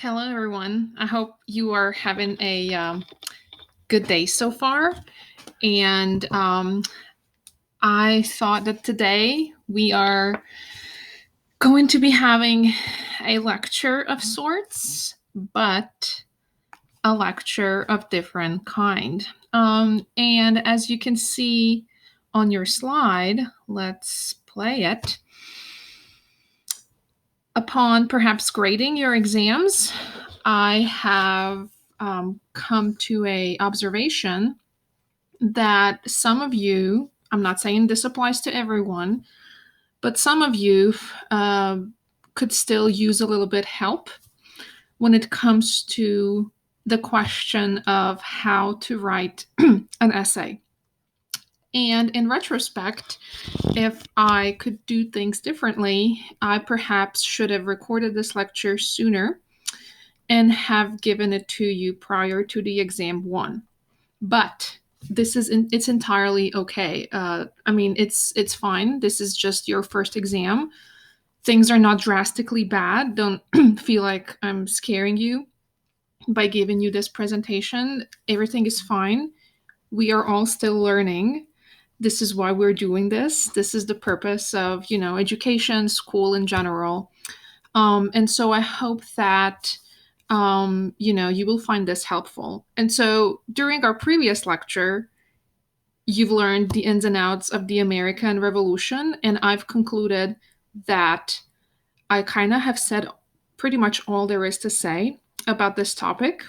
Hello, everyone. I hope you are having a good day so far. And I thought that today we are going to be having a lecture of sorts, but a lecture of different kind. And as you can see on your slide, let's play it. Upon perhaps grading your exams, I have come to a observation that some of you, I'm not saying this applies to everyone, but some of you could still use a little bit help when it comes to the question of how to write an essay. And in retrospect, if I could do things differently, I perhaps should have recorded this lecture sooner and have given it to you prior to the exam one. But it's entirely okay. I mean, it's fine. This is just your first exam. Things are not drastically bad. Don't feel like I'm scaring you by giving you this presentation. Everything is fine. We are all still learning. This is why we're doing this. This is the purpose of, education, school in general. And so I hope that you will find this helpful. And so during our previous lecture, you've learned the ins and outs of the American Revolution, and I've concluded that I kind of have said pretty much all there is to say about this topic.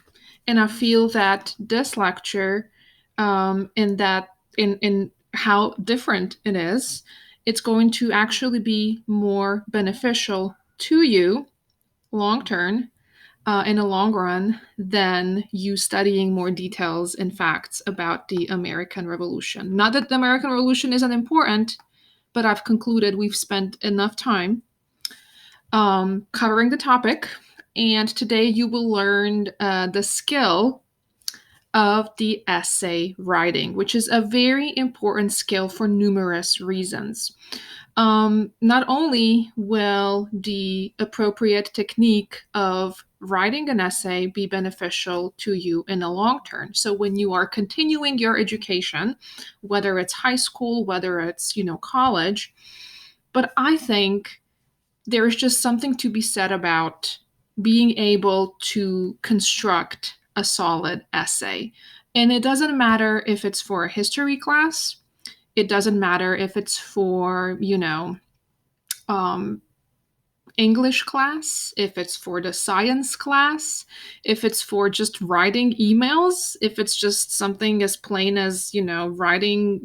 And I feel that this lecture, in how different it is, it's going to actually be more beneficial to you long term, in the long run, than you studying more details and facts about the American Revolution. Not that the American Revolution isn't important, but I've concluded we've spent enough time covering the topic, and today you will learn the skill of the essay writing, which is a very important skill for numerous reasons. Not only will the appropriate technique of writing an essay be beneficial to you in the long term. So when you are continuing your education, whether it's high school, whether it's, college, but I think there's just something to be said about being able to construct a solid essay. And it doesn't matter if it's for a history class, it doesn't matter if it's for, um, English class, if it's for the science class, if it's for just writing emails, if it's just something as plain as, writing,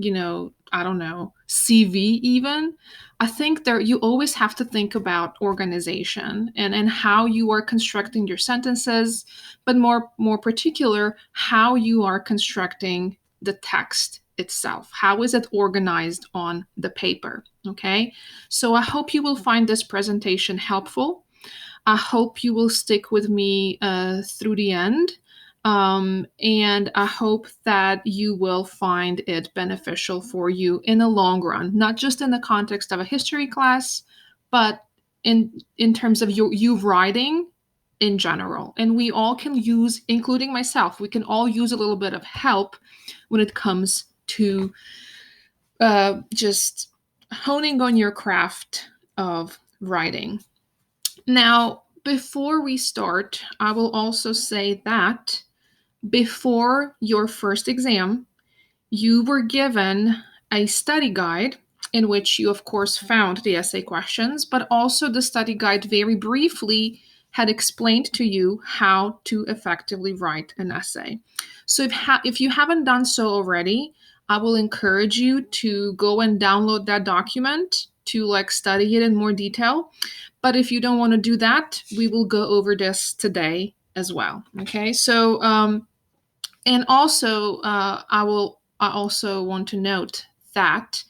I don't know, CV even. I think there you always have to think about organization and how you are constructing your sentences, but more particular, how you are constructing the text itself. How is it organized on the paper? Okay. So I hope you will find this presentation helpful. I hope you will stick with me through the end. And I hope that you will find it beneficial for you in the long run, not just in the context of a history class, but in terms of you writing in general. And we all can use, including myself, we can all use a little bit of help when it comes to just honing on your craft of writing. Now, before we start, I will also say that before your first exam, you were given a study guide in which you, of course, found the essay questions, but also the study guide very briefly had explained to you how to effectively write an essay. So if you haven't done so already, I will encourage you to go and download that document to study it in more detail. But if you don't want to do that, we will go over this today as well. Okay, so and also I also want to note that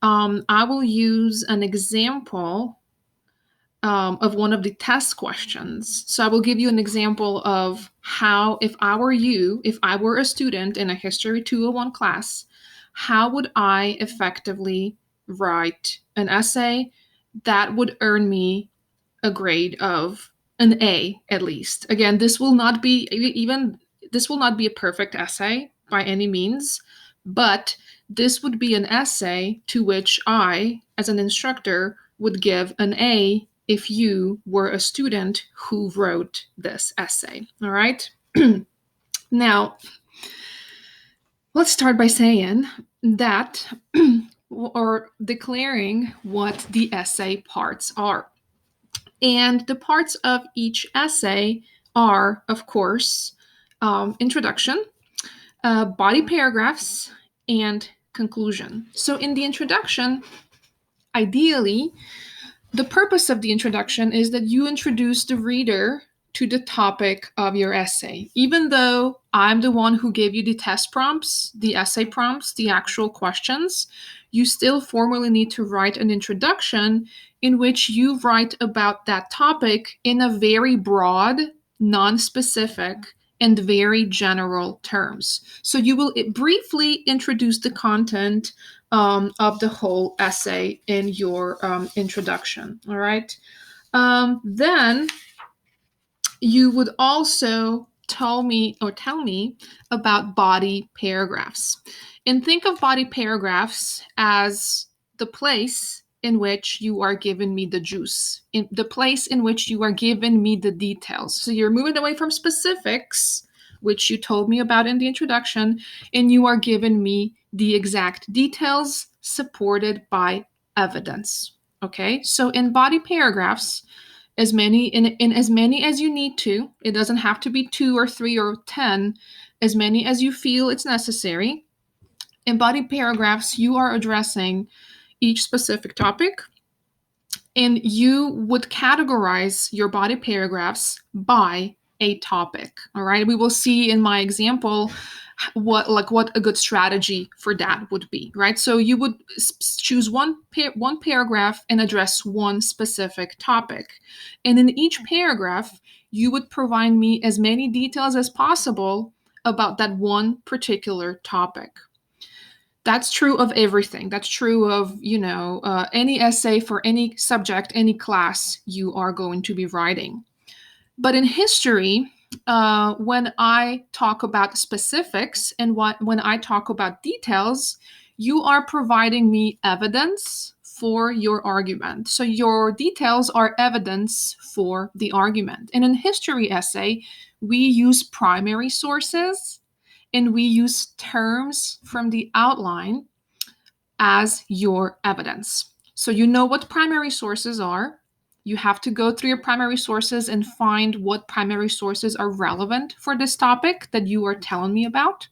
I will use an example of one of the test questions. So I will give you an example of how, if I were you, if I were a student in a History 201 class, how would I effectively write an essay that would earn me a grade of an A at least. Again, this will not be a perfect essay by any means, but this would be an essay to which I, as an instructor, would give an A if you were a student who wrote this essay. All right? Now, let's start by saying that or declaring what the essay parts are. And the parts of each essay are, of course, introduction, body paragraphs, and conclusion. So, in the introduction, ideally, the purpose of the introduction is that you introduce the reader to the topic of your essay. Even though I'm the one who gave you the test prompts, the essay prompts, the actual questions, you still formally need to write an introduction in which you write about that topic in a very broad, non-specific, and very general terms. So you will briefly introduce the content of the whole essay in your introduction. All right. Then you would also tell me about body paragraphs. And think of body paragraphs as the place in which you are giving me the juice, in the place in which you are giving me the details. So you're moving away from specifics, which you told me about in the introduction, and you are giving me the exact details supported by evidence. Okay, so in body paragraphs, as many in as many as you need to. It doesn't have to be 2 or 3 or 10, as many as you feel it's necessary. In body paragraphs, you are addressing each specific topic, and you would categorize your body paragraphs by a topic. All right, we will see in my example what a good strategy for that would be, right? So you would choose one paragraph and address one specific topic, and in each paragraph you would provide me as many details as possible about that one particular topic. That's true of everything. That's true of, any essay for any subject, any class you are going to be writing. But in history, when I talk about specifics and when I talk about details, you are providing me evidence for your argument. So your details are evidence for the argument. And in history essay, we use primary sources and we use terms from the outline as your evidence. So you know what primary sources are. You have to go through your primary sources and find what primary sources are relevant for this topic that you are telling me about.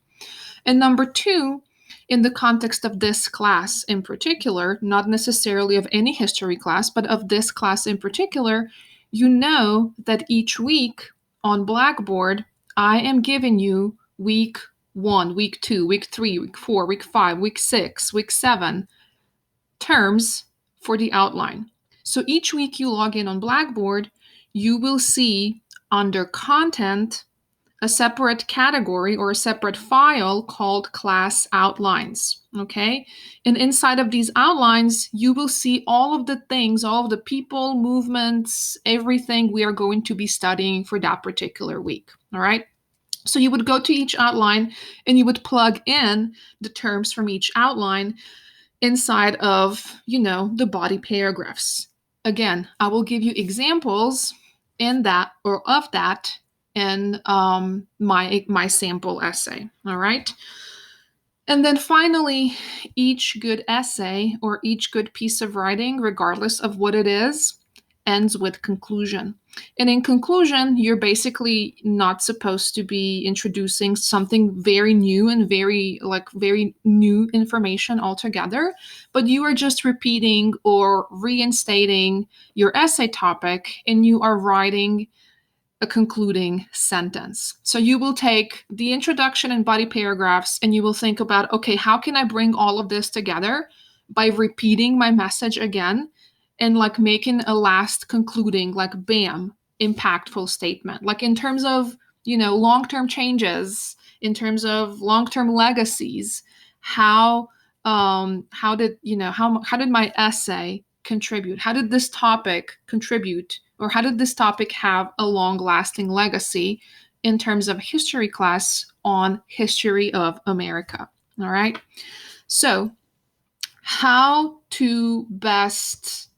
And number two, in the context of this class in particular, not necessarily of any history class, but of this class in particular, you know that each week on Blackboard, I am giving you week 1, week 2, week 3, week 4, week 5, week 6, week 7 terms for the outline. So each week you log in on Blackboard, you will see under content a separate category or a separate file called class outlines. Okay. And inside of these outlines, you will see all of the things, all of the people, movements, everything we are going to be studying for that particular week. All right. So you would go to each outline and you would plug in the terms from each outline inside of, the body paragraphs. Again, I will give you examples in that or of that in my sample essay. All right. And then finally, each good essay or each good piece of writing, regardless of what it is, ends with conclusion. And in conclusion, you're basically not supposed to be introducing something very new and very new information altogether, but you are just repeating or reinstating your essay topic and you are writing a concluding sentence. So you will take the introduction and body paragraphs and you will think about, okay, how can I bring all of this together by repeating my message again and making a last concluding, bam, impactful statement. In terms of, long-term changes, in terms of long-term legacies, how did my essay contribute? How did this topic contribute or how did this topic have a long-lasting legacy in terms of history class on history of America? All right. So, how to best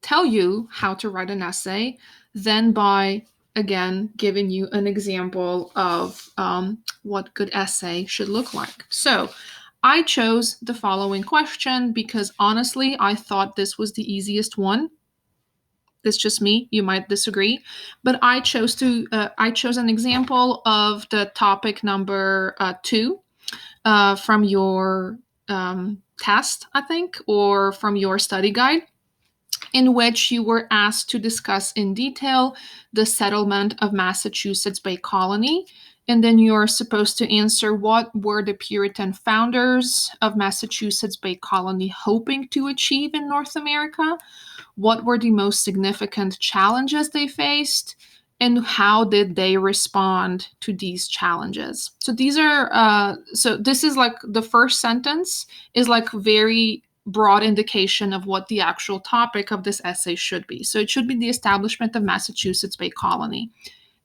tell you how to write an essay, then by again giving you an example of what good essay should look like. So I chose the following question because honestly, I thought this was the easiest one. It's just me. You might disagree, but I chose an example of the topic number 2 from your test, I think, or from your study guide, in which you were asked to discuss in detail the settlement of Massachusetts Bay Colony. And then you're supposed to answer what were the Puritan founders of Massachusetts Bay Colony hoping to achieve in North America? What were the most significant challenges they faced? And how did they respond to these challenges? So these are so this is like the first sentence is like very broad indication of what the actual topic of this essay should be. So it should be the establishment of Massachusetts Bay Colony.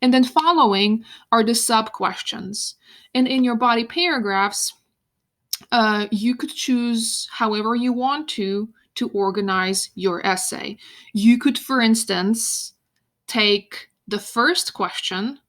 And then following are the sub questions. And in your body paragraphs, you could choose however you want to organize your essay. You could, for instance, take the first question,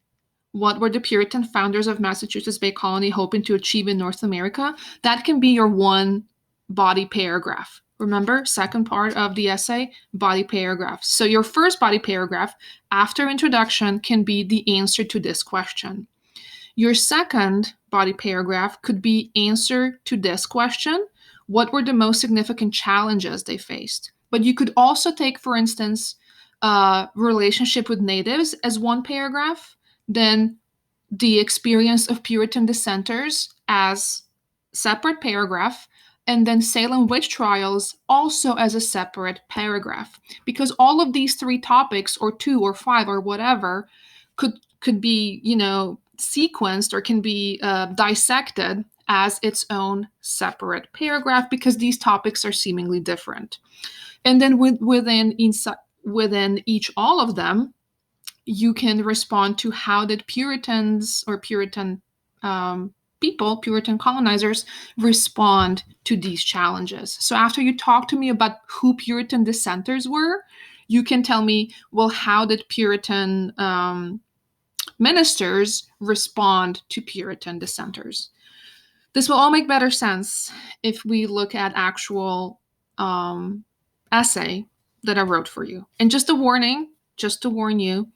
what were the Puritan founders of Massachusetts Bay Colony hoping to achieve in North America? That can be your one body paragraph. Remember, second part of the essay, body paragraph. So your first body paragraph after introduction can be the answer to this question. Your second body paragraph could be answer to this question. What were the most significant challenges they faced? But you could also take, for instance, relationship with natives as one paragraph, then the experience of Puritan dissenters as separate paragraph, and then Salem witch trials also as a separate paragraph. Because all of these 3 topics, or 2 or 5 or whatever, could be, sequenced or can be dissected as its own separate paragraph because these topics are seemingly different. And then within each all of them, you can respond to how did Puritans or Puritan people, Puritan colonizers, respond to these challenges. So after you talk to me about who Puritan dissenters were, you can tell me, well, how did Puritan ministers respond to Puritan dissenters? This will all make better sense if we look at actual essay that I wrote for you. And just a warning, just to warn you,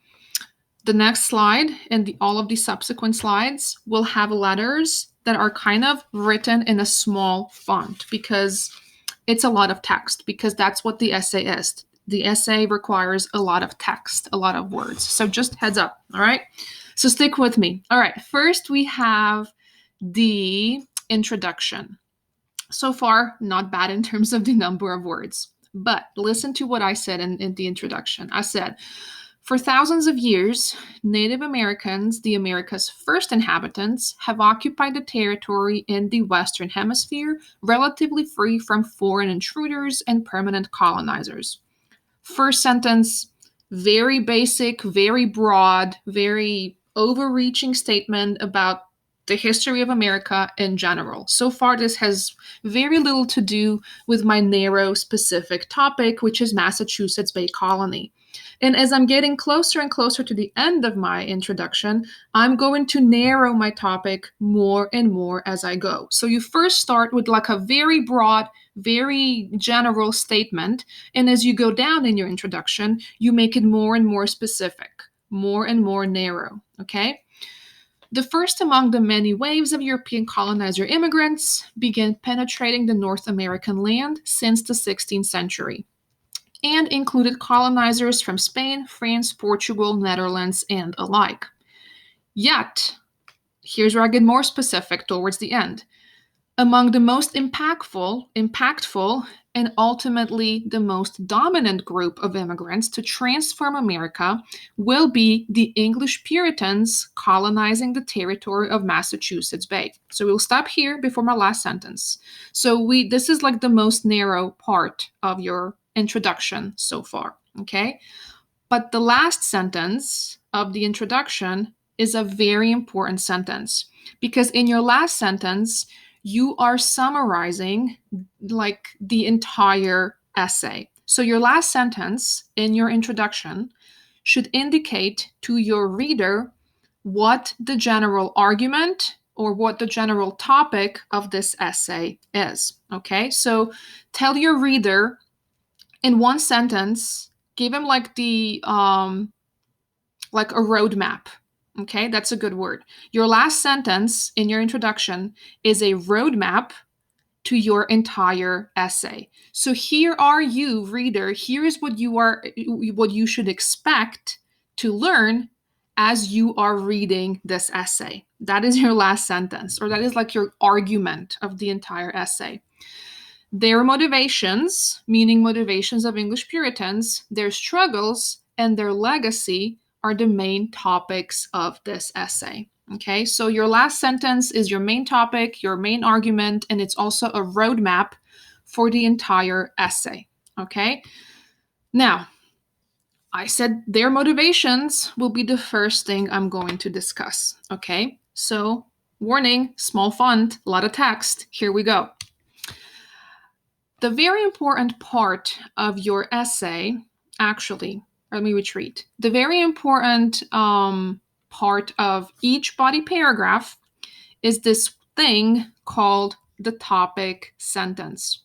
the next slide and all of the subsequent slides will have letters that are kind of written in a small font because it's a lot of text, because that's what the essay is. The essay requires a lot of text, a lot of words. So just heads up, all right? So stick with me. All right, first we have the introduction. So far, not bad in terms of the number of words, but listen to what I said in the introduction. I said, for thousands of years, Native Americans, the America's first inhabitants, have occupied the territory in the Western Hemisphere, relatively free from foreign intruders and permanent colonizers. First sentence, very basic, very broad, very overreaching statement about the history of America in general. So far, this has very little to do with my narrow specific topic, which is Massachusetts Bay Colony. And as I'm getting closer and closer to the end of my introduction, I'm going to narrow my topic more and more as I go. So you first start with like a very broad, very general statement. And as you go down in your introduction, you make it more and more specific, more and more narrow, okay? The first among the many waves of European colonizer immigrants began penetrating the North American land since the 16th century, and included colonizers from Spain, France, Portugal, Netherlands, and alike. Yet, here's where I get more specific towards the end. Among the most impactful, and ultimately the most dominant group of immigrants to transform America will be the English Puritans colonizing the territory of Massachusetts Bay. So we'll stop here before my last sentence. So this is like the most narrow part of your introduction so far, okay? But the last sentence of the introduction is a very important sentence, because in your last sentence, you are summarizing like the entire essay. So your last sentence in your introduction should indicate to your reader what the general argument or what the general topic of this essay is. Okay, so tell your reader in one sentence, give him like a roadmap. Okay, that's a good word. Your last sentence in your introduction is a roadmap to your entire essay. So here are you, reader. Here is what you should expect to learn as you are reading this essay. That is your last sentence, or that is like your argument of the entire essay. Their motivations, meaning motivations of English Puritans, their struggles, and their legacy are the main topics of this essay. Okay, so your last sentence is your main topic, your main argument, and it's also a roadmap for the entire essay. Okay, now I said their motivations will be the first thing I'm going to discuss. Okay, so warning, small font, a lot of text. Here we go. The very important part of your essay, actually, let me retreat. The very important part of each body paragraph is this thing called the topic sentence.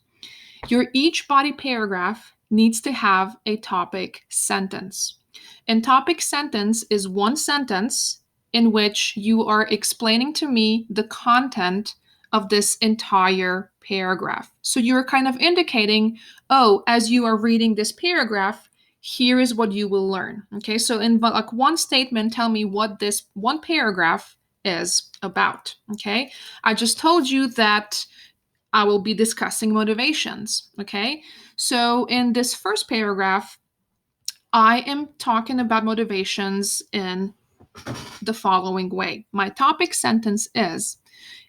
Your each body paragraph needs to have a topic sentence. And topic sentence is one sentence in which you are explaining to me the content of this entire paragraph. So you're kind of indicating, oh, as you are reading this paragraph, here is what you will learn. Okay, so in like one statement, tell me what this one paragraph is about. Okay, I just told you that I will be discussing motivations. Okay, so in this first paragraph, I am talking about motivations in the following way. My topic sentence is: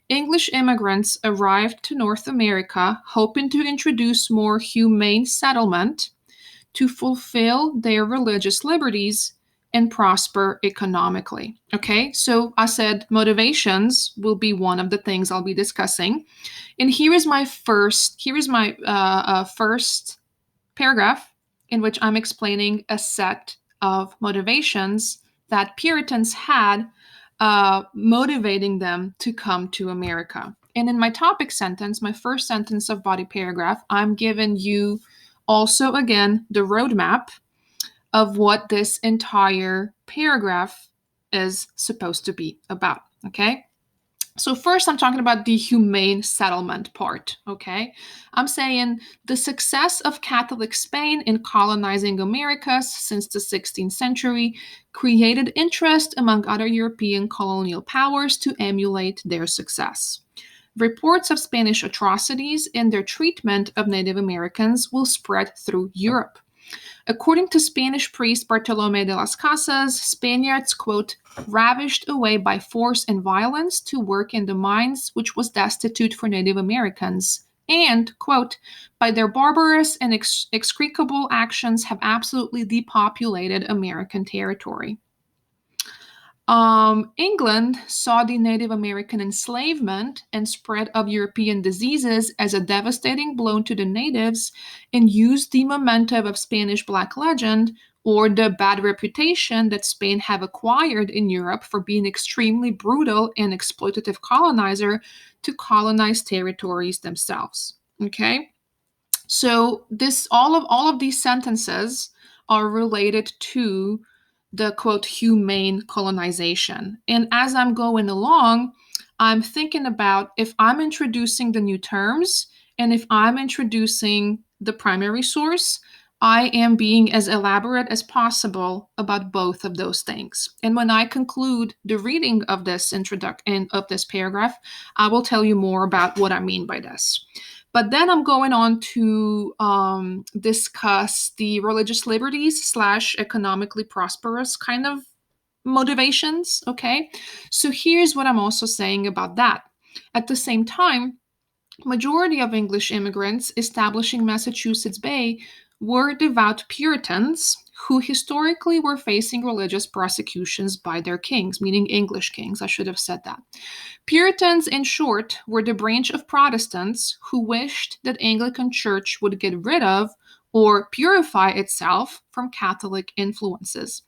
English immigrants arrived to North America hoping to introduce more humane settlement, to fulfill their religious liberties, and prosper economically. Okay, so I said motivations will be one of the things I'll be discussing. And here is my first paragraph in which I'm explaining a set of motivations that Puritans had motivating them to come to America. And in my topic sentence, my first sentence of body paragraph, I'm giving you also, again, the roadmap of what this entire paragraph is supposed to be about. Okay? So first, I'm talking about the humane settlement part, okay? I'm saying the success of Catholic Spain in colonizing Americas since the 16th century created interest among other European colonial powers to emulate their success. Reports of Spanish atrocities in their treatment of Native Americans will spread through Europe. According to Spanish priest Bartolomé de las Casas, Spaniards, quote, ravished away by force and violence to work in the mines which was destitute for Native Americans, and, quote, by their barbarous and execrable actions have absolutely depopulated American territory. England saw the Native American enslavement and spread of European diseases as a devastating blow to the natives and used the momentum of Spanish Black legend, or the bad reputation that Spain have acquired in Europe for being extremely brutal and exploitative colonizer, to colonize territories themselves. Okay? So all of these sentences are related to the, quote, humane colonization. And as I'm going along, I'm thinking about if I'm introducing the new terms and if I'm introducing the primary source, I am being as elaborate as possible about both of those things. And when I conclude the reading of this introduction of this paragraph, I will tell you more about what I mean by this. But then I'm going on to discuss the religious liberties / economically prosperous kind of motivations. Okay, so here's what I'm also saying about that. At the same time, majority of English immigrants establishing Massachusetts Bay were devout Puritans who historically were facing religious persecutions by their kings, meaning English kings. I should have said that. Puritans, in short, were the branch of Protestants who wished that Anglican Church would get rid of or purify itself from Catholic influences.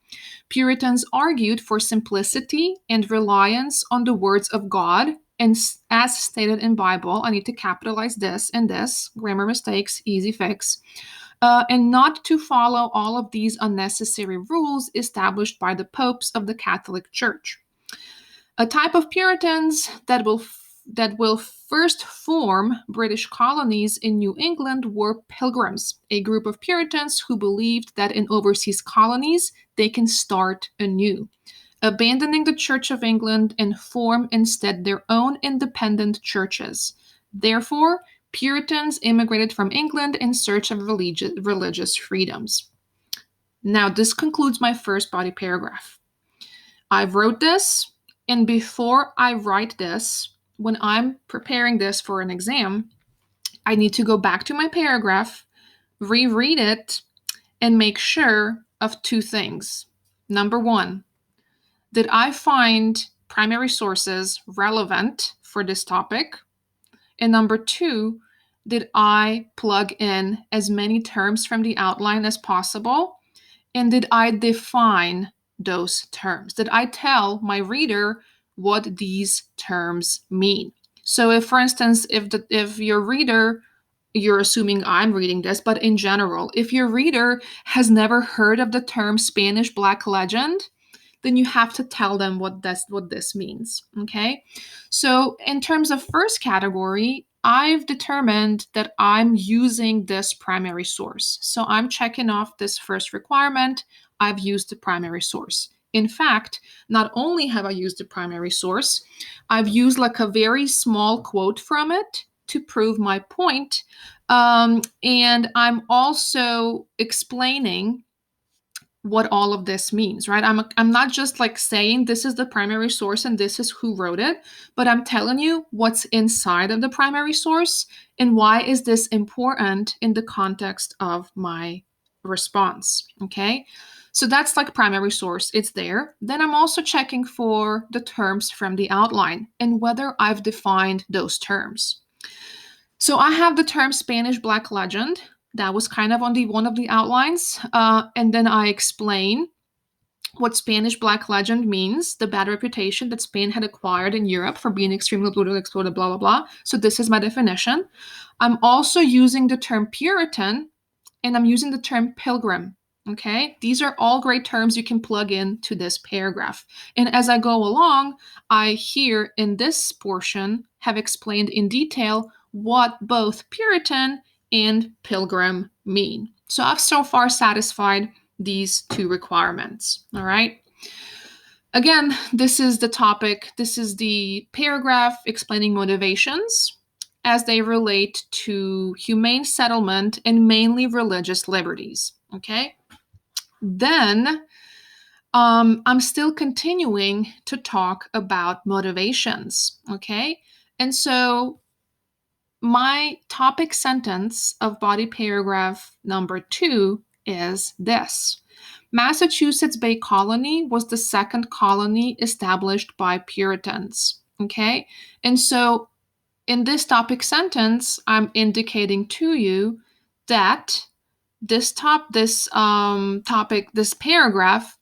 Puritans argued for simplicity and reliance on the words of God, and as stated in Bible, I need to capitalize this and this, grammar mistakes, easy fix, and not to follow all of these unnecessary rules established by the popes of the Catholic Church. A type of Puritans that will first form British colonies in New England were Pilgrims, a group of Puritans who believed that in overseas colonies they can start anew, abandoning the Church of England and form instead their own independent churches. Therefore, Puritans immigrated from England in search of religious freedoms. Now, this concludes my first body paragraph. I wrote this, and before I write this, when I'm preparing this for an exam, I need to go back to my paragraph, reread it, and make sure of two things. Number one, did I find primary sources relevant for this topic? And number two, did I plug in as many terms from the outline as possible? And did I define those terms? Did I tell my reader what these terms mean? So if, for instance, if your reader, you're assuming I'm reading this, but in general, if your reader has never heard of the term Spanish Black Legend, then you have to tell them what this means, okay? So in terms of first category, I've determined that I'm using this primary source. So I'm checking off this first requirement. I've used the primary source. In fact, not only have I used the primary source, I've used like a very small quote from it to prove my point. And I'm also explaining what all of this means, right? I'm not just like saying this is the primary source and this is who wrote it, but I'm telling you what's inside of the primary source and why is this important in the context of my response, okay? So that's like primary source, it's there. Then I'm also checking for the terms from the outline and whether I've defined those terms. So I have the term Spanish Black Legend. That was kind of on one of the outlines. And then I explain what Spanish Black Legend means, the bad reputation that Spain had acquired in Europe for being extremely brutal, exploited, blah, blah, blah. So this is my definition. I'm also using the term Puritan, and I'm using the term Pilgrim. Okay, these are all great terms you can plug into this paragraph. And as I go along, I here in this portion have explained in detail what both Puritan and Pilgrim mean. So I've so far satisfied these two requirements. All right. Again, this is the topic, this is the paragraph explaining motivations as they relate to humane settlement and mainly religious liberties. Okay. Then I'm still continuing to talk about motivations. Okay. And so my topic sentence of body paragraph number 2 is this. Massachusetts Bay Colony was the second colony established by Puritans. Okay. And so in this topic sentence, I'm indicating to you that this paragraph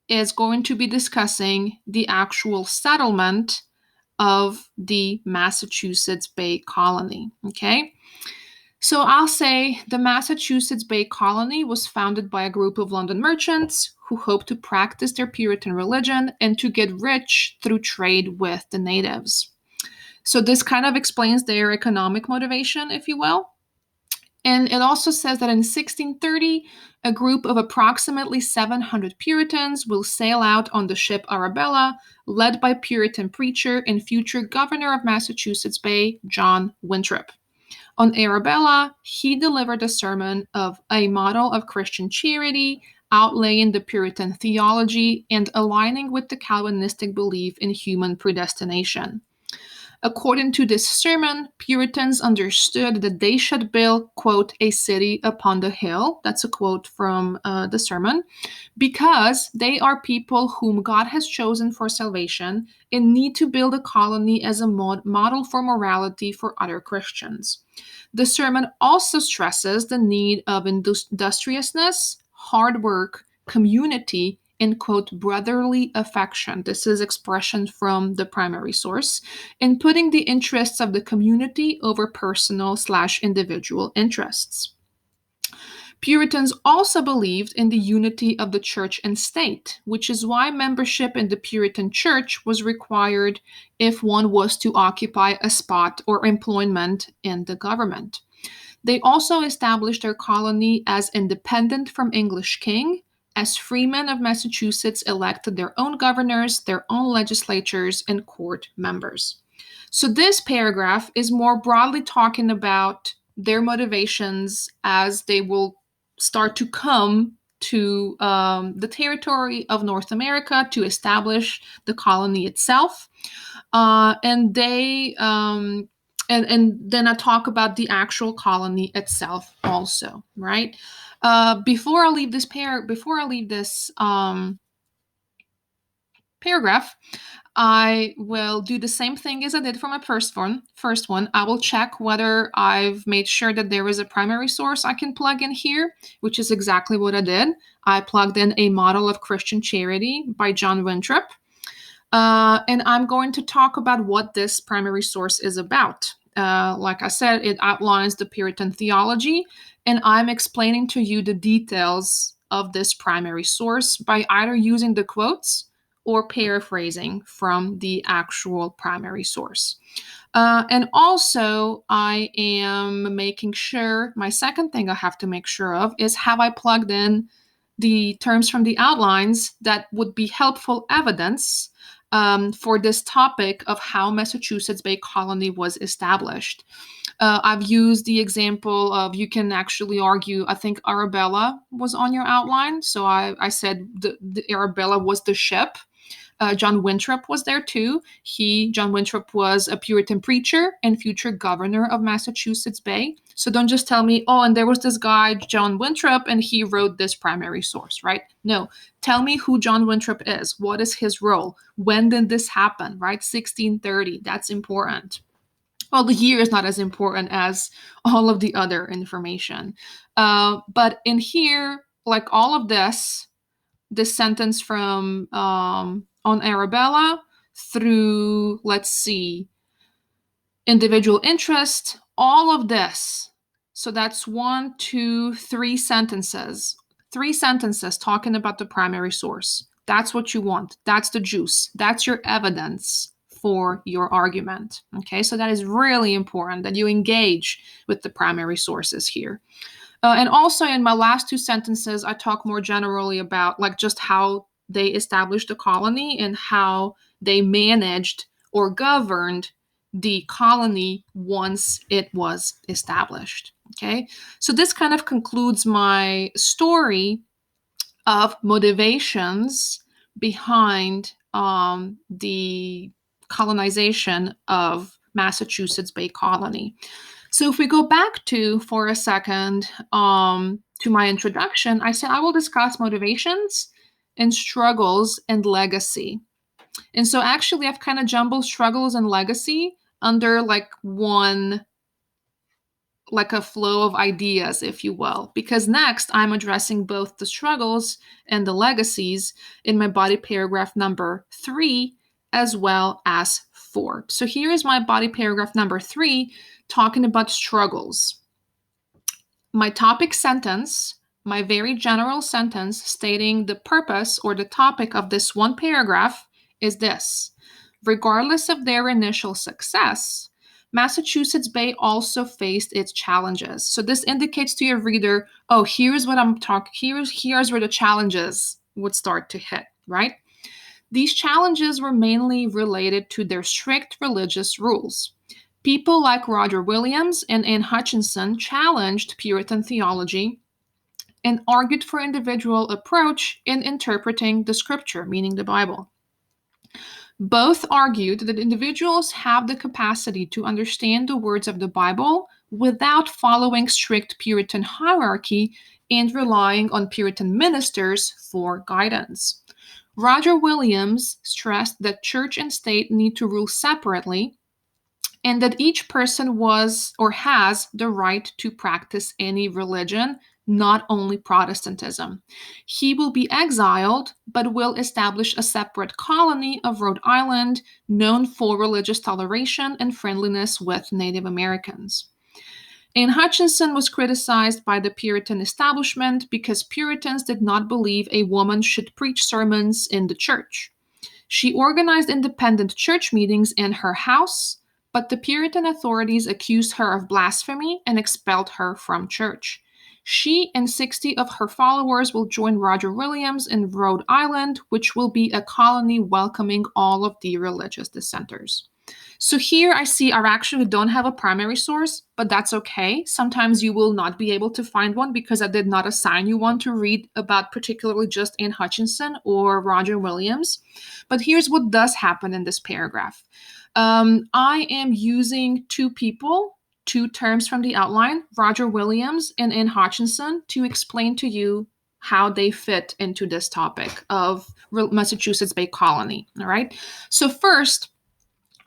is going to be discussing the actual settlement of the Massachusetts Bay Colony, okay? So I'll say the Massachusetts Bay Colony was founded by a group of London merchants who hoped to practice their Puritan religion and to get rich through trade with the natives. So this kind of explains their economic motivation, if you will. And it also says that in 1630, a group of approximately 700 Puritans will sail out on the ship Arabella, led by Puritan preacher and future governor of Massachusetts Bay, John Winthrop. On Arabella, he delivered a sermon of a model of Christian charity, outlaying the Puritan theology and aligning with the Calvinistic belief in human predestination. According to this sermon, Puritans understood that they should build, quote, a city upon the hill. That's a quote from the sermon, because they are people whom God has chosen for salvation and need to build a colony as a model for morality for other Christians. The sermon also stresses the need of industriousness, hard work, community, and quote, brotherly affection. This is expression from the primary source, in putting the interests of the community over personal/individual interests. Puritans also believed in the unity of the church and state, which is why membership in the Puritan church was required if one was to occupy a spot or employment in the government. They also established their colony as independent from English king, as freemen of Massachusetts elected their own governors, their own legislatures, and court members. So this paragraph is more broadly talking about their motivations as they will start to come to the territory of North America to establish the colony itself. And they and then I talk about the actual colony itself also, right? Before I leave this paragraph, I will do the same thing as I did for my first one. I will check whether I've made sure that there is a primary source I can plug in here, which is exactly what I did. I plugged in A Model of Christian Charity by John Winthrop. And I'm going to talk about what this primary source is about. Like I said, it outlines the Puritan theology, and I'm explaining to you the details of this primary source by either using the quotes or paraphrasing from the actual primary source. And also, I am making sure, my second thing I have to make sure of is, have I plugged in the terms from the outlines that would be helpful evidence for this topic of how Massachusetts Bay Colony was established. I've used the example of, you can actually argue, I think Arabella was on your outline. So I said the Arabella was the ship. John Winthrop was there too. John Winthrop, was a Puritan preacher and future governor of Massachusetts Bay. So don't just tell me, oh, and there was this guy, John Winthrop, and he wrote this primary source, right? No, tell me who John Winthrop is. What is his role? When did this happen, right? 1630, that's important. Well, the year is not as important as all of the other information. But in here, like all of this sentence from on Arabella through, let's see, individual interest, all of this. So that's 1, 2, 3 sentences. 3 sentences talking about the primary source. That's what you want. That's the juice. That's your evidence for your argument. Okay, so that is really important that you engage with the primary sources here. And also in my last 2 sentences, I talk more generally about like just how they established the colony and how they managed or governed the colony once it was established. Okay, so this kind of concludes my story of motivations behind the colonization of Massachusetts Bay Colony. So if we go back for a second, to my introduction, I said I will discuss motivations and struggles and legacy. And so actually I've kind of jumbled struggles and legacy under like one, like a flow of ideas, if you will, because next I'm addressing both the struggles and the legacies in my body paragraph number 3 as well as 4. So here is my body paragraph number 3 talking about struggles. My topic sentence, my very general sentence stating the purpose or the topic of this one paragraph is this: regardless of their initial success, Massachusetts Bay also faced its challenges. So this indicates to your reader, oh, here's what I'm talking, here's where the challenges would start to hit, right? These challenges were mainly related to their strict religious rules. People like Roger Williams and Anne Hutchinson challenged Puritan theology and argued for individual approach in interpreting the scripture, meaning the Bible. Both argued that individuals have the capacity to understand the words of the Bible without following strict Puritan hierarchy and relying on Puritan ministers for guidance. Roger Williams stressed that church and state need to rule separately and that each person was or has the right to practice any religion, not only Protestantism. He will be exiled, but will establish a separate colony of Rhode Island known for religious toleration and friendliness with Native Americans. Anne Hutchinson was criticized by the Puritan establishment because Puritans did not believe a woman should preach sermons in the church. She organized independent church meetings in her house, but the Puritan authorities accused her of blasphemy and expelled her from church. She and 60 of her followers will join Roger Williams in Rhode Island, which will be a colony welcoming all of the religious dissenters. So here I see I actually don't have a primary source, but that's okay. Sometimes you will not be able to find one because I did not assign you one to read about particularly just Anne Hutchinson or Roger Williams. But here's what does happen in this paragraph. I am using two people, two terms from the outline, Roger Williams and Anne Hutchinson, to explain to you how they fit into this topic of Massachusetts Bay Colony. All right. So first,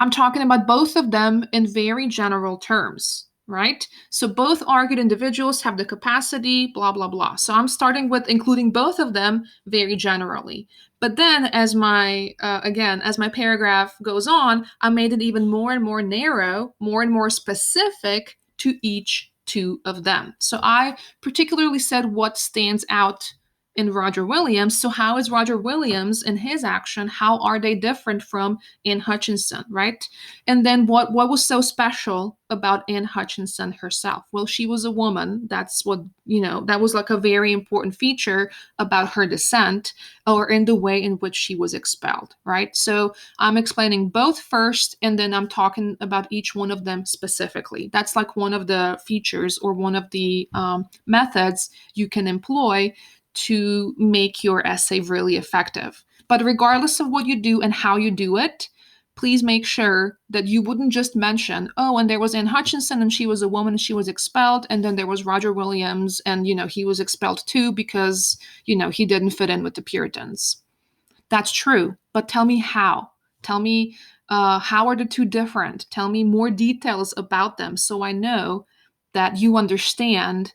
I'm talking about both of them in very general terms, right? So both argued individuals have the capacity, blah, blah, blah. So I'm starting with including both of them very generally. But then as my paragraph goes on, I made it even more and more narrow, more and more specific to each two of them. So I particularly said what stands out in Roger Williams. So how is Roger Williams in his action? How are they different from Anne Hutchinson, right? And then what was so special about Anne Hutchinson herself? Well, she was a woman. That's what, that was like a very important feature about her descent or in the way in which she was expelled, right? So I'm explaining both first, and then I'm talking about each one of them specifically. That's like one of the features or one of the methods you can employ to make your essay really effective. But regardless of what you do and how you do it, please make sure that you wouldn't just mention, oh, and there was Anne Hutchinson and she was a woman and she was expelled, and then there was Roger Williams and, he was expelled too because, he didn't fit in with the Puritans. That's true, but tell me how. Tell me how are the two different? Tell me more details about them so I know that you understand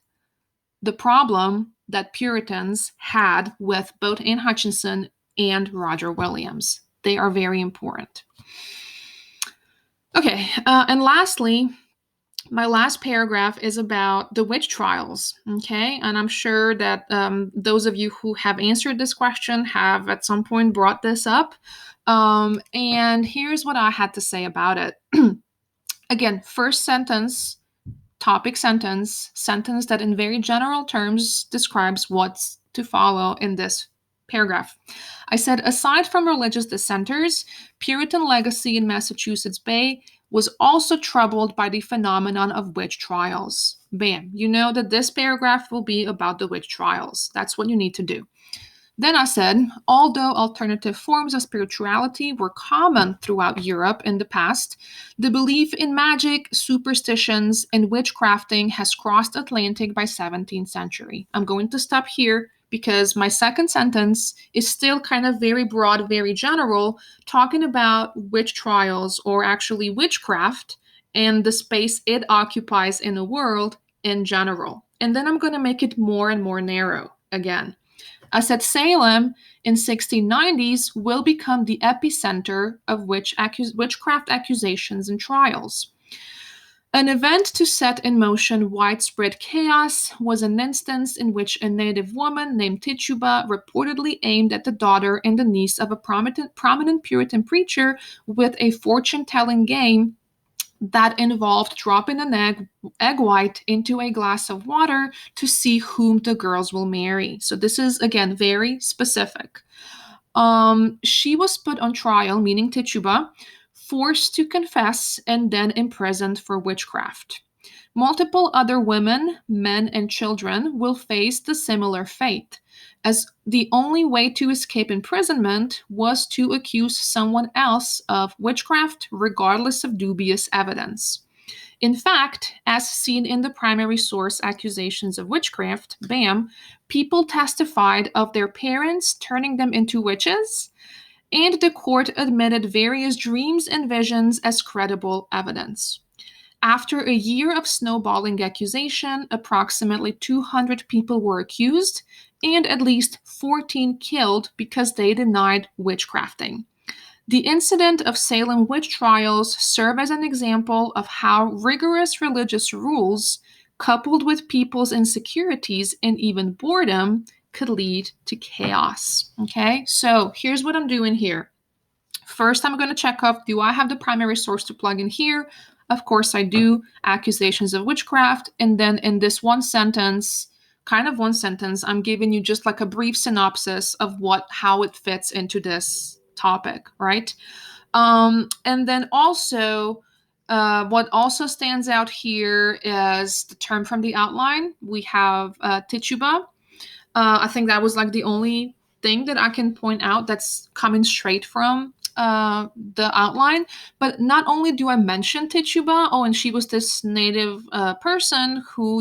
the problem that Puritans had with both Anne Hutchinson and Roger Williams. They are very important. Okay, and lastly, my last paragraph is about the witch trials, okay? And I'm sure that those of you who have answered this question have at some point brought this up. And here's what I had to say about it. Again, first sentence, topic sentence that in very general terms describes what's to follow in this paragraph. I said, aside from religious dissenters, Puritan legacy in Massachusetts Bay was also troubled by the phenomenon of witch trials. Bam. You know that this paragraph will be about the witch trials. That's what you need to do. Then I said, although alternative forms of spirituality were common throughout Europe in the past, the belief in magic, superstitions, and witchcrafting has crossed Atlantic by 17th century. I'm going to stop here because my second sentence is still kind of very broad, very general, talking about witch trials or actually witchcraft and the space it occupies in the world in general. And then I'm going to make it more and more narrow again. I said Salem in 1690s will become the epicenter of witchcraft accusations and trials. An event to set in motion widespread chaos was an instance in which a native woman named Tituba reportedly aimed at the daughter and the niece of a prominent Puritan preacher with a fortune-telling game that involved dropping an egg white into a glass of water to see whom the girls will marry. So this is, again, very specific. She was put on trial, meaning Tituba, forced to confess, and then imprisoned for witchcraft. Multiple other women, men, and children will face the similar fate. as the only way to escape imprisonment was to accuse someone else of witchcraft, regardless of dubious evidence. In fact, as seen in the primary source accusations of witchcraft, BAM, people testified of their parents turning them into witches, and the court admitted various dreams and visions as credible evidence. After a year of snowballing accusation, approximately 200 people were accused and at least 14 killed because they denied witchcrafting. The incident of Salem witch trials serve as an example of how rigorous religious rules, coupled with people's insecurities and even boredom, could lead to chaos. Okay, so here's what I'm doing here. First, I'm going to check off, do I have the primary source to plug in here? Of course I do. Accusations of witchcraft. And then in this one sentence, I'm giving you just like a brief synopsis of how it fits into this topic, right? And then also, what also stands out here is the term from the outline. We have tituba. I think that was like the only thing that I can point out that's coming straight from the outline. But not only do I mention Tituba, and she was this native person who,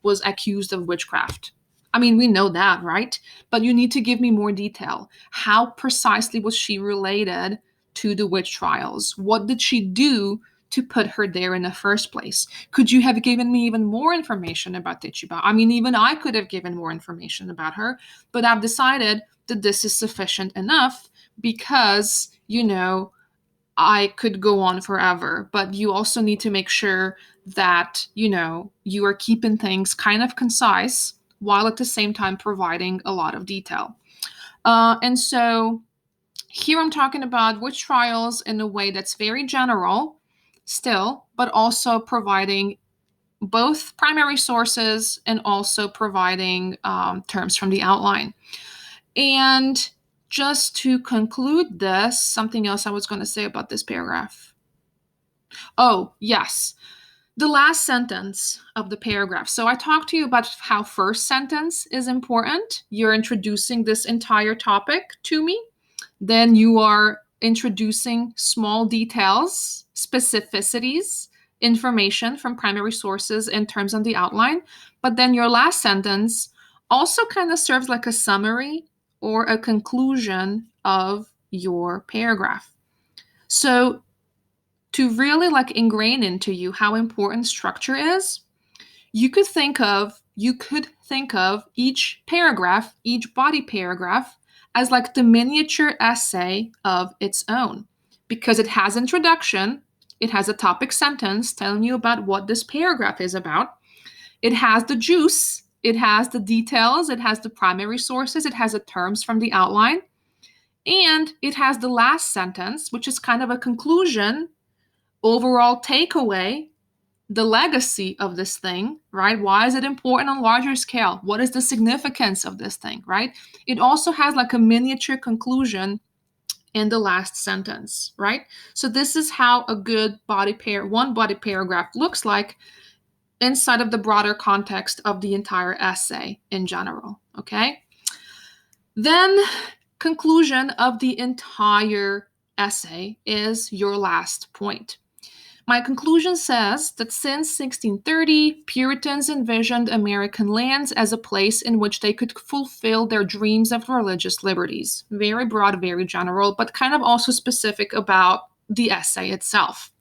was accused of witchcraft. I mean, we know that, right? But you need to give me more detail. How precisely was she related to the witch trials? What did she do to put her there in the first place? Could you have given me even more information about Tituba? I mean, even I could have given more information about her, but I've decided that this is sufficient enough because, I could go on forever, but you also need to make sure that, you are keeping things kind of concise while at the same time providing a lot of detail. And so here I'm talking about witch trials in a way that's very general still, but also providing both primary sources and also providing terms from the outline. And just to conclude this, something else I was going to say about this paragraph. Oh, yes. The last sentence of the paragraph. So I talked to you about how first sentence is important. You're introducing this entire topic to me. Then you are introducing small details, specificities, information from primary sources in terms of the outline. But then your last sentence also kind of serves like a summary or a conclusion of your paragraph. So to really like ingrain into you how important structure is, you could think of each paragraph, each body paragraph, as like the miniature essay of its own, because it has introduction, it has a topic sentence telling you about what this paragraph is about, it has the juice, it has the details, it has the primary sources, it has the terms from the outline, and it has the last sentence, which is kind of a conclusion, overall takeaway, the legacy of this thing, right? Why is it important on a larger scale? What is the significance of this thing, right? It also has like a miniature conclusion in the last sentence, right? So this is how a good one body paragraph looks like inside of the broader context of the entire essay in general, okay? Then conclusion of the entire essay is your last point. My conclusion says that since 1630, Puritans envisioned American lands as a place in which they could fulfill their dreams of religious liberties. Very broad, very general, but kind of also specific about the essay itself.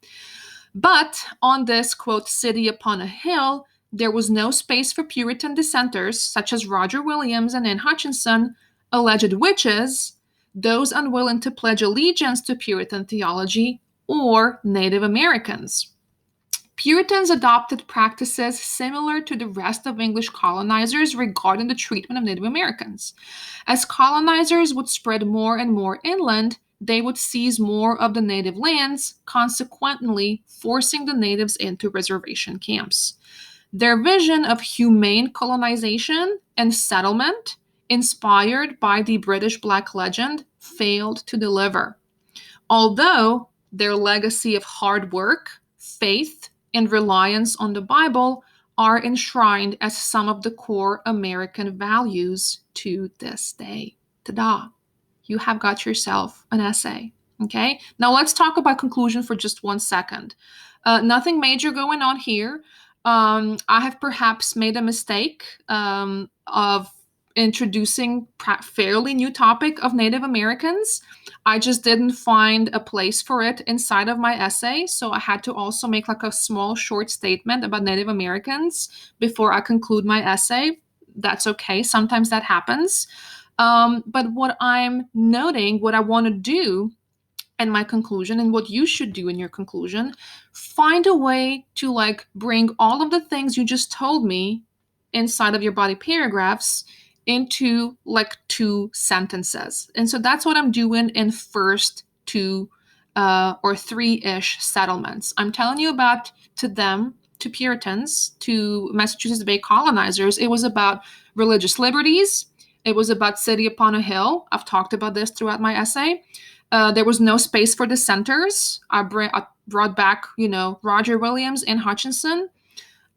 But on this, quote, city upon a hill, there was no space for Puritan dissenters such as Roger Williams and Anne Hutchinson, alleged witches, those unwilling to pledge allegiance to Puritan theology, or Native Americans. Puritans adopted practices similar to the rest of English colonizers regarding the treatment of Native Americans. As colonizers would spread more and more inland, they would seize more of the native lands, consequently forcing the natives into reservation camps. Their vision of humane colonization and settlement, inspired by the British Black legend, failed to deliver. Although their legacy of hard work, faith, and reliance on the Bible are enshrined as some of the core American values to this day. Ta-da! You have got yourself an essay. Okay, now let's talk about conclusion for just 1 second. Nothing major going on here. I have perhaps made a mistake of introducing fairly new topic of Native Americans. I just didn't find a place for it inside of my essay, so I had to also make like a small short statement about Native Americans before I conclude my essay. That's okay. Sometimes that happens. But what I'm noting, what I want to do in my conclusion, and what you should do in your conclusion, find a way to like bring all of the things you just told me inside of your body paragraphs into like 2 sentences. And so that's what I'm doing in first 2 or 3-ish settlements. I'm telling you about to them, to Puritans, to Massachusetts Bay colonizers, it was about religious liberties. It was about city upon a hill. I've talked about this throughout my essay. There was no space for dissenters. I brought back, Roger Williams and Hutchinson.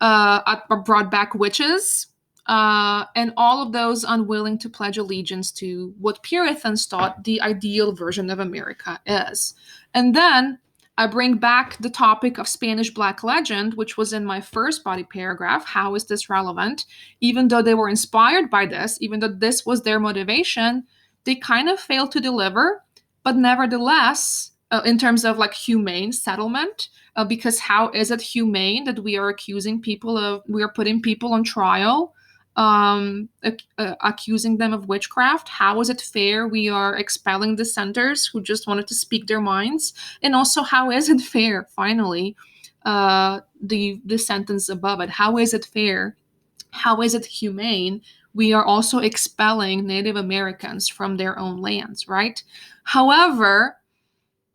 I brought back witches, and all of those unwilling to pledge allegiance to what Puritans thought the ideal version of America is. And then I bring back the topic of Spanish Black legend, which was in my first body paragraph. How is this relevant? Even though they were inspired by this, even though this was their motivation, they kind of failed to deliver. But nevertheless, in terms of like humane settlement, because how is it humane that we are putting people on trial, accusing them of witchcraft? How is it fair we are expelling dissenters who just wanted to speak their minds? And also, how is it fair, finally, the sentence above it, how is it fair? How is it humane? We are also expelling Native Americans from their own lands, right? However,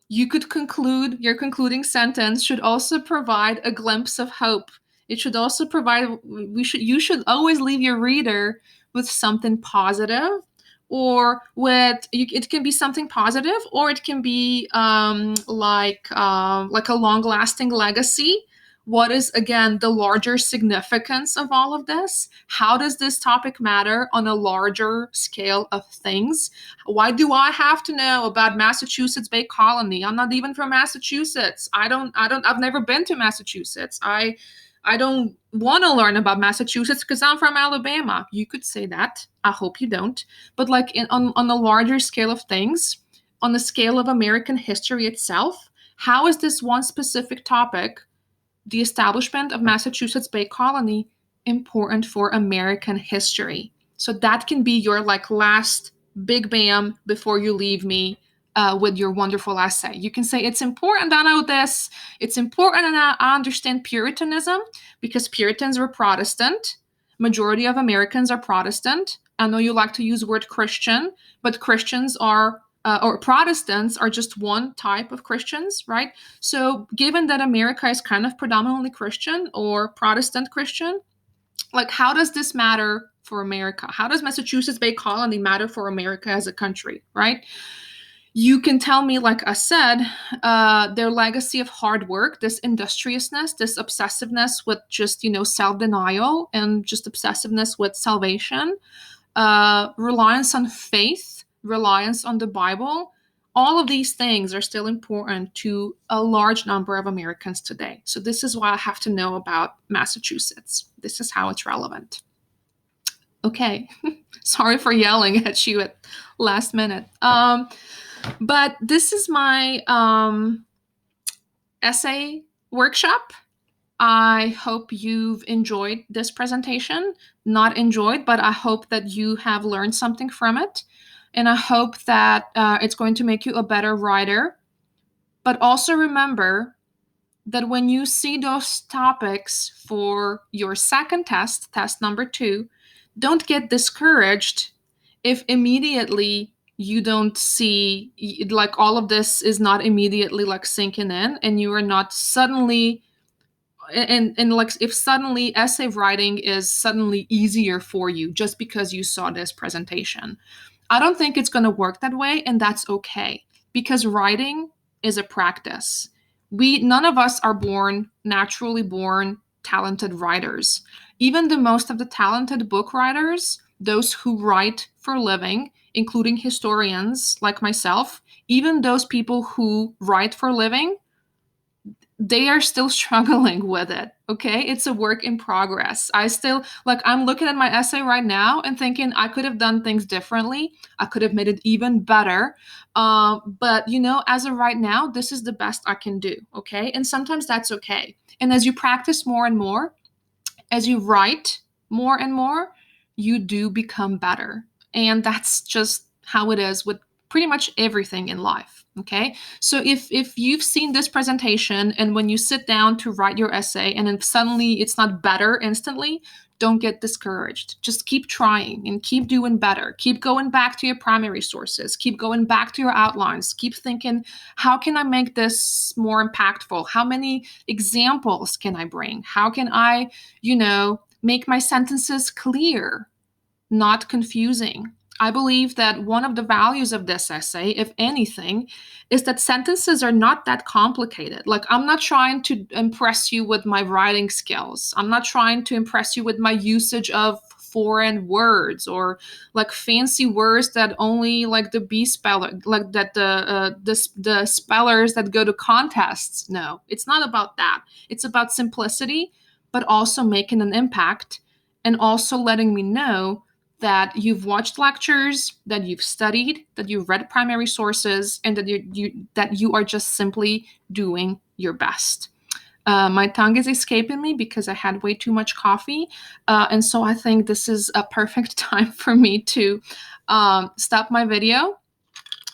you could conclude, your concluding sentence should also provide a glimpse of hope. It should also provide, you should always leave your reader with something positive, or it can be something positive, or it can be like a long-lasting legacy. What is, again, the larger significance of all of this? How does this topic matter on a larger scale of things? Why do I have to know about Massachusetts Bay Colony? I'm not even from Massachusetts. I've never been to Massachusetts. I don't want to learn about Massachusetts because I'm from Alabama. You could say that. I hope you don't. But like on the larger scale of things, on the scale of American history itself, how is this one specific topic, the establishment of Massachusetts Bay Colony, important for American history? So that can be your like last big bam before you leave me with your wonderful essay. You can say, it's important I know this. It's important and I understand Puritanism because Puritans were Protestant. Majority of Americans are Protestant. I know you like to use the word Christian, but Christians are or Protestants are just one type of Christians, right? So given that America is kind of predominantly Christian or Protestant Christian, like how does this matter for America? How does Massachusetts Bay Colony matter for America as a country, right? You can tell me, like I said, their legacy of hard work, this industriousness, this obsessiveness with just, self-denial and just obsessiveness with salvation, reliance on faith, reliance on the Bible. All of these things are still important to a large number of Americans today. So this is why I have to know about Massachusetts. This is how it's relevant. Okay, sorry for yelling at you at last minute. But this is my essay workshop. I hope you've enjoyed this presentation. Not enjoyed, but I hope that you have learned something from it. And I hope that it's going to make you a better writer. But also remember that when you see those topics for your second test, test number 2, don't get discouraged if immediately you don't see, like all of this is not immediately like sinking in, and you are not suddenly, and like if suddenly essay writing is suddenly easier for you just because you saw this presentation. I don't think it's going to work that way, and that's okay, because writing is a practice. None of us are naturally born talented writers. Even the most of the talented book writers, those who write for a living, including historians like myself, even those people who write for a living, they are still struggling with it. Okay, it's a work in progress. I still, like, I'm looking at my essay right now and thinking I could have done things differently. I could have made it even better. But as of right now, this is the best I can do. Okay, and sometimes that's okay. And as you practice more and more, as you write more and more, you do become better. And that's just how it is with pretty much everything in life. Okay. So if you've seen this presentation and when you sit down to write your essay and then suddenly it's not better instantly, don't get discouraged. Just keep trying and keep doing better. Keep going back to your primary sources. Keep going back to your outlines. Keep thinking, how can I make this more impactful? How many examples can I bring? How can I, make my sentences clear, not confusing? I believe that one of the values of this essay, if anything, is that sentences are not that complicated. Like, I'm not trying to impress you with my writing skills. I'm not trying to impress you with my usage of foreign words or like fancy words that only like the B speller, like that the spellers that go to contests. No, it's not about that. It's about simplicity, but also making an impact and also letting me know that you've watched lectures, that you've studied, that you've read primary sources, and that you are just simply doing your best. My tongue is escaping me because I had way too much coffee, and so I think this is a perfect time for me to stop my video,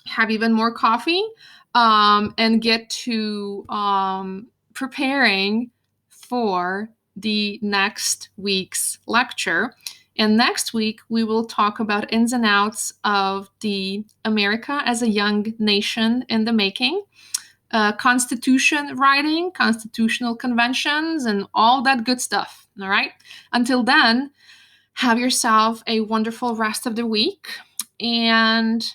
have even more coffee, and get to preparing for the next week's lecture. And next week, we will talk about ins and outs of the America as a young nation in the making, constitution writing, constitutional conventions, and all that good stuff. All right. Until then, have yourself a wonderful rest of the week. And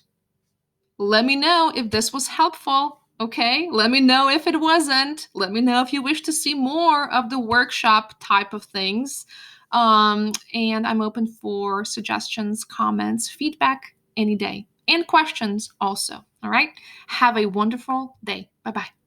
let me know if this was helpful. Okay, let me know if it wasn't. Let me know if you wish to see more of the workshop type of things. And I'm open for suggestions, comments, feedback any day, and questions also. All right, have a wonderful day. Bye bye.